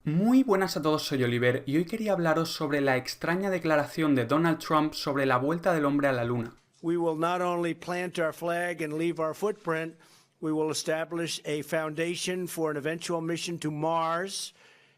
Muy buenas a todos, soy Oliver y hoy quería hablaros sobre la extraña declaración de Donald Trump sobre la vuelta del hombre a la luna. We will not only plant our flag and leave our footprint, we will establish a foundation for an eventual mission to Mars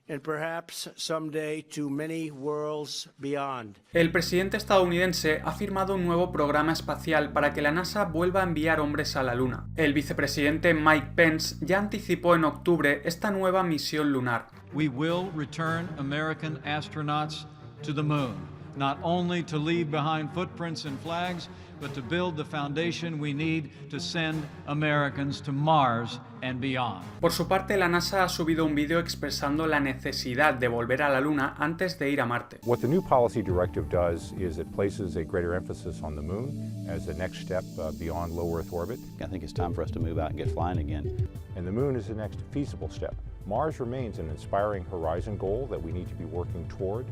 and perhaps someday to many worlds beyond. El presidente estadounidense ha firmado un nuevo programa espacial para que la NASA vuelva a enviar hombres a la Luna. El vicepresidente Mike Pence ya anticipó en octubre esta nueva misión lunar. We will return American astronauts to the moon, not only to leave behind footprints and flags, but to build the foundation we need to send Americans to Mars and beyond. Por su parte, la NASA ha subido un vídeo expresando la necesidad de volver a la Luna antes de ir a Marte. What the new policy directive does is it places a greater emphasis on the moon as the next step beyond low Earth orbit. I think it's time for us to move out and get flying again. And the moon is the next feasible step. Mars remains an inspiring horizon goal that we need to be working toward,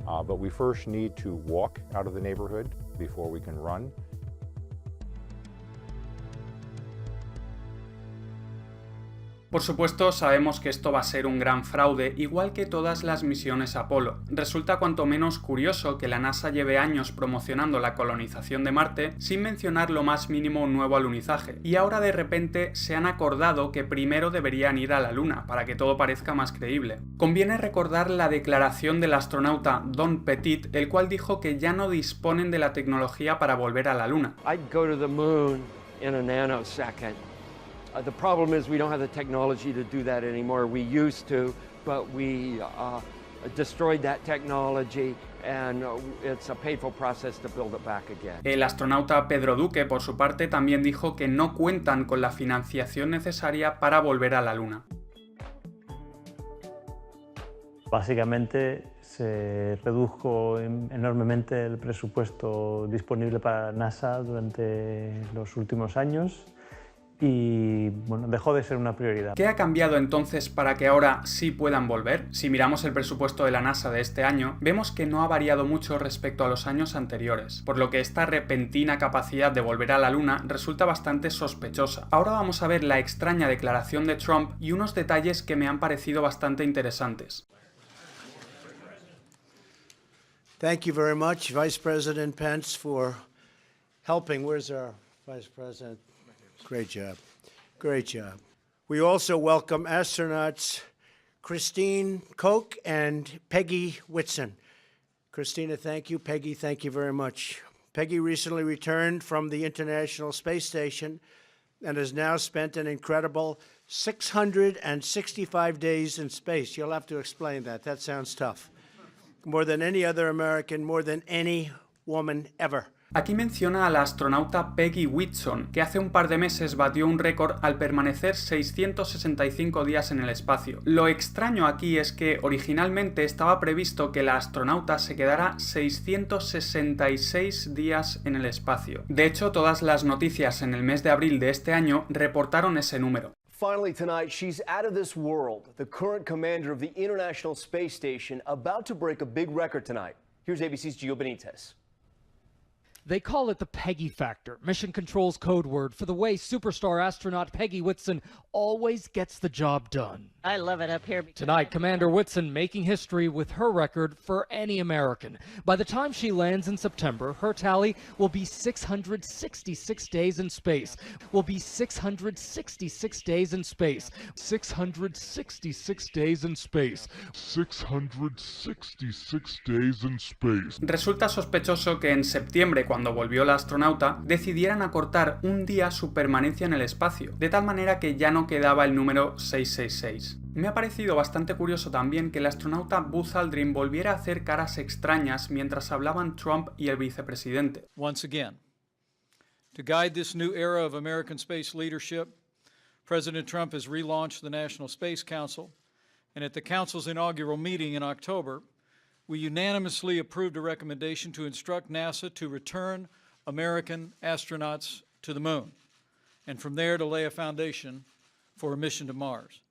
but we first need to walk out of the neighborhood before we can run. Por supuesto, sabemos que esto va a ser un gran fraude, igual que todas las misiones Apolo. Resulta cuanto menos curioso que la NASA lleve años promocionando la colonización de Marte sin mencionar lo más mínimo un nuevo alunizaje, y ahora de repente se han acordado que primero deberían ir a la Luna, para que todo parezca más creíble. Conviene recordar la declaración del astronauta Don Petit, el cual dijo que ya no disponen de la tecnología para volver a la Luna. I'd go to the moon in a nanosecond. The problem is we don't have the technology to do that anymore. We used to, but we destroyed that technology and it's a painful process to build it back again. El astronauta Pedro Duque, por su parte, también dijo que no cuentan con la financiación necesaria para volver a la Luna. Básicamente se redujo enormemente el presupuesto disponible para NASA durante los últimos años. Y bueno, dejó de ser una prioridad. ¿Qué ha cambiado entonces para que ahora sí puedan volver? Si miramos el presupuesto de la NASA de este año, vemos que no ha variado mucho respecto a los años anteriores, por lo que esta repentina capacidad de volver a la Luna resulta bastante sospechosa. Ahora vamos a ver la extraña declaración de Trump y unos detalles que me han parecido bastante interesantes. Thank you very much, Vice President Pence, for helping. Where's our Vice President? Great job. Great job. We also welcome astronauts Christine Koch and Peggy Whitson. Christina, thank you. Peggy, thank you very much. Peggy recently returned from the International Space Station and has now spent an incredible 665 days in space. You'll have to explain that. That sounds tough. More than any other American, more than any woman ever. Aquí menciona a la astronauta Peggy Whitson, que hace un par de meses batió un récord al permanecer 665 días en el espacio. Lo extraño aquí es que originalmente estaba previsto que la astronauta se quedara 666 días en el espacio. De hecho, todas las noticias en el mes de abril de este año reportaron ese número. Finally tonight, she's out of this world. The current commander of the International Space Station about to break a big record tonight. Here's ABC's Gio Benitez. They call it the Peggy factor, Mission Control's code word for the way superstar astronaut Peggy Whitson always gets the job done. I love it up here. Tonight, Commander Whitson making history with her record for any American. By the time she lands in September, her tally will be 666 days in space. Will be 666 days in space. 666 days in space. 666 days in space. Resulta sospechoso que en septiembre, cuando volvió la astronauta, decidieran acortar un día su permanencia en el espacio, de tal manera que ya no quedaba el número 666. Me ha parecido bastante curioso también que el astronauta Buzz Aldrin volviera a hacer caras extrañas mientras hablaban Trump y el vicepresidente. Once again, to guide this new era of American space leadership, President Trump has relaunched the National Space Council, and at the Council's inaugural meeting in October, we unanimously approved a recommendation to instruct NASA to return American astronauts to the moon, and from there to lay a foundation for a mission to Mars.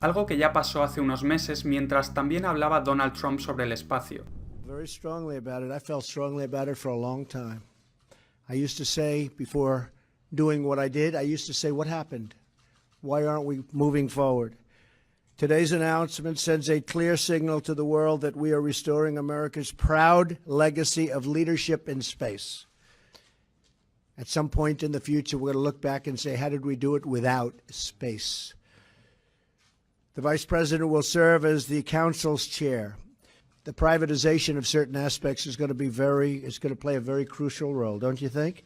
Algo que ya pasó hace unos meses mientras también hablaba Donald Trump sobre el espacio. Very strongly about it. I felt strongly about it for a long time. I used to say, before doing what I did, I used to say, what happened? Why aren't we moving forward? Today's announcement sends a clear signal to the world that we are restoring America's proud legacy of leadership in space. At some point in the future, we're going to look back and say, how did we do it without space? The Vice President will serve as the Council's chair. The privatization of certain aspects is going to play a very crucial role, don't you think?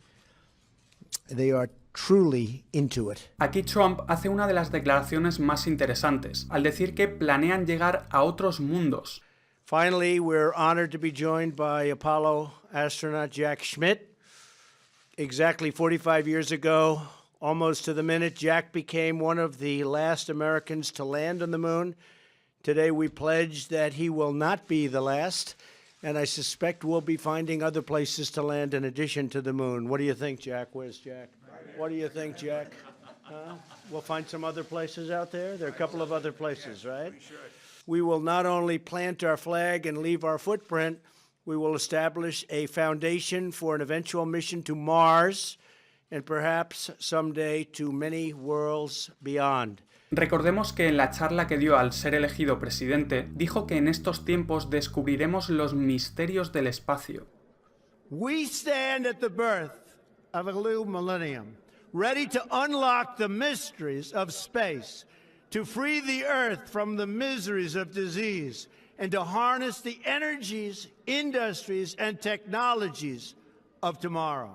They are truly into it. Aquí Trump hace una de las declaraciones más interesantes, al decir que planean llegar a otros mundos. Finally, we're honored to be joined by Apollo astronaut Jack Schmitt. Exactly 45 years ago, almost to the minute, Jack became one of the last Americans to land on the moon. Today we pledge that he will not be the last, and I suspect we'll be finding other places to land in addition to the moon. What do you think, Jack? Where's Jack? What do you think, Jack? We'll find some other places out there? There are a couple of other places, right? We will not only plant our flag and leave our footprint, we will establish a foundation for an eventual mission to Mars and perhaps someday to many worlds beyond. Recordemos que en la charla que dio al ser elegido presidente, dijo que en estos tiempos descubriremos los misterios del espacio. We stand at the birth of a new millennium, ready to unlock the mysteries of space, to free the earth from the miseries of disease, and to harness the energies, industries, and technologies of tomorrow.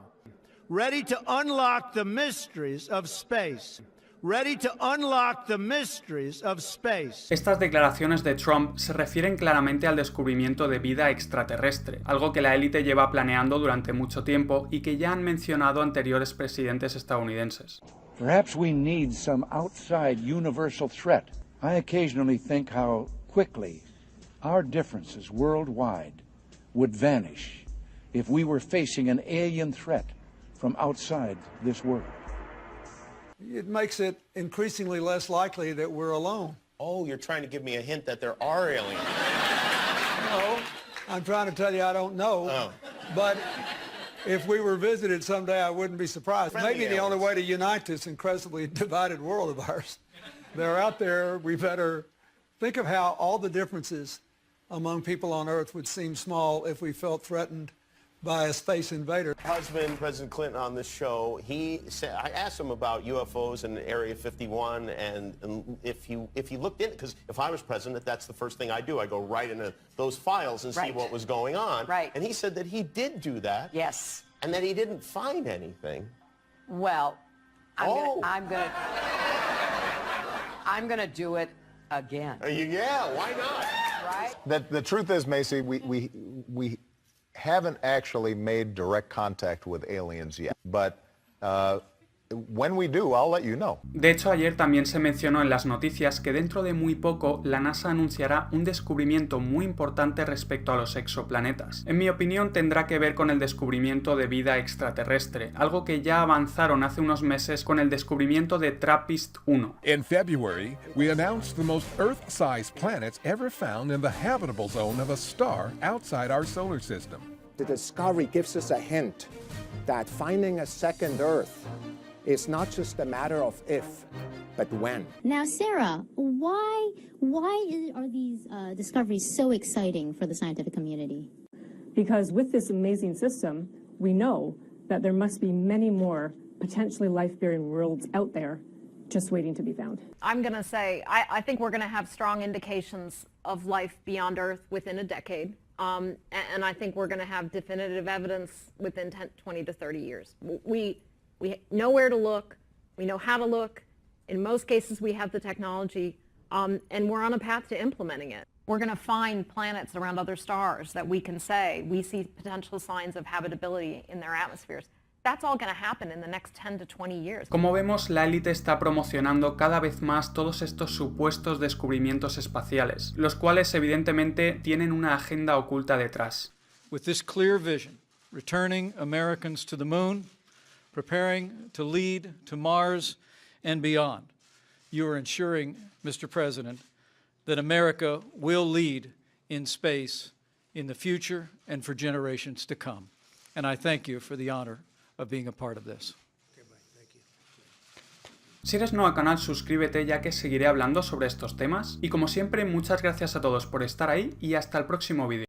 Ready to unlock the mysteries of space. Ready to unlock the mysteries of space. Estas declaraciones de Trump se refieren claramente al descubrimiento de vida extraterrestre, algo que la élite lleva planeando durante mucho tiempo y que ya han mencionado anteriores presidentes estadounidenses. Perhaps we need some outside universal threat. I occasionally think how quickly our differences worldwide would vanish if we were facing an alien threat from outside this world. It makes it increasingly less likely that we're alone. Oh, you're trying to give me a hint that there are aliens. No, I'm trying to tell you I don't know. Oh. But if we were visited someday, I wouldn't be surprised. Friendly Maybe the only way to unite this incredibly divided world of ours. They're out there. We better think of how all the differences among people on Earth would seem small if we felt threatened by a space invader. Husband, President Clinton, on this show, he said, I asked him about UFOs in Area 51 and if he looked in, because if I was president, that's the first thing I do. I go right into those files and see what was going on. Right. And he said that he did do that. Yes. And that he didn't find anything. Well, I'm gonna do it again. Yeah, why not? Right? The truth is, Macy, we haven't actually made direct contact with aliens yet, but when we do, I'll let you know. De hecho, ayer también se mencionó en las noticias que dentro de muy poco la NASA anunciará un descubrimiento muy importante respecto a los exoplanetas. En mi opinión, tendrá que ver con el descubrimiento de vida extraterrestre, algo que ya avanzaron hace unos meses con el descubrimiento de TRAPPIST-1. In February, we announced the most Earth-sized planets ever found in the habitable zone of a star outside our solar system. The discovery gives us a hint that finding a second Earth is not just a matter of if, but when. Now, Sarah, why are these discoveries so exciting for the scientific community? Because with this amazing system, we know that there must be many more potentially life-bearing worlds out there just waiting to be found. I'm going to say, I think we're going to have strong indications of life beyond Earth within a decade. And I think we're going to have definitive evidence within 20 to 30 years. We know where to look, we know how to look, in most cases we have the technology, and we're on a path to implementing it. We're going to find planets around other stars that we can say we see potential signs of habitability in their atmospheres. That's all going to happen in the next 10 to 20 years. Como vemos, la élite está promocionando cada vez más todos estos supuestos descubrimientos espaciales, los cuales evidentemente tienen una agenda oculta detrás. With this clear vision, returning Americans to the moon, preparing to lead to Mars and beyond, you are ensuring, Mr. President, that America will lead in space in the future and for generations to come. And I thank you for the honor of being a part of this. Okay, Mike, thank you. Si eres nuevo al canal, suscríbete ya que seguiré hablando sobre estos temas. Y como siempre, muchas gracias a todos por estar ahí y hasta el próximo vídeo.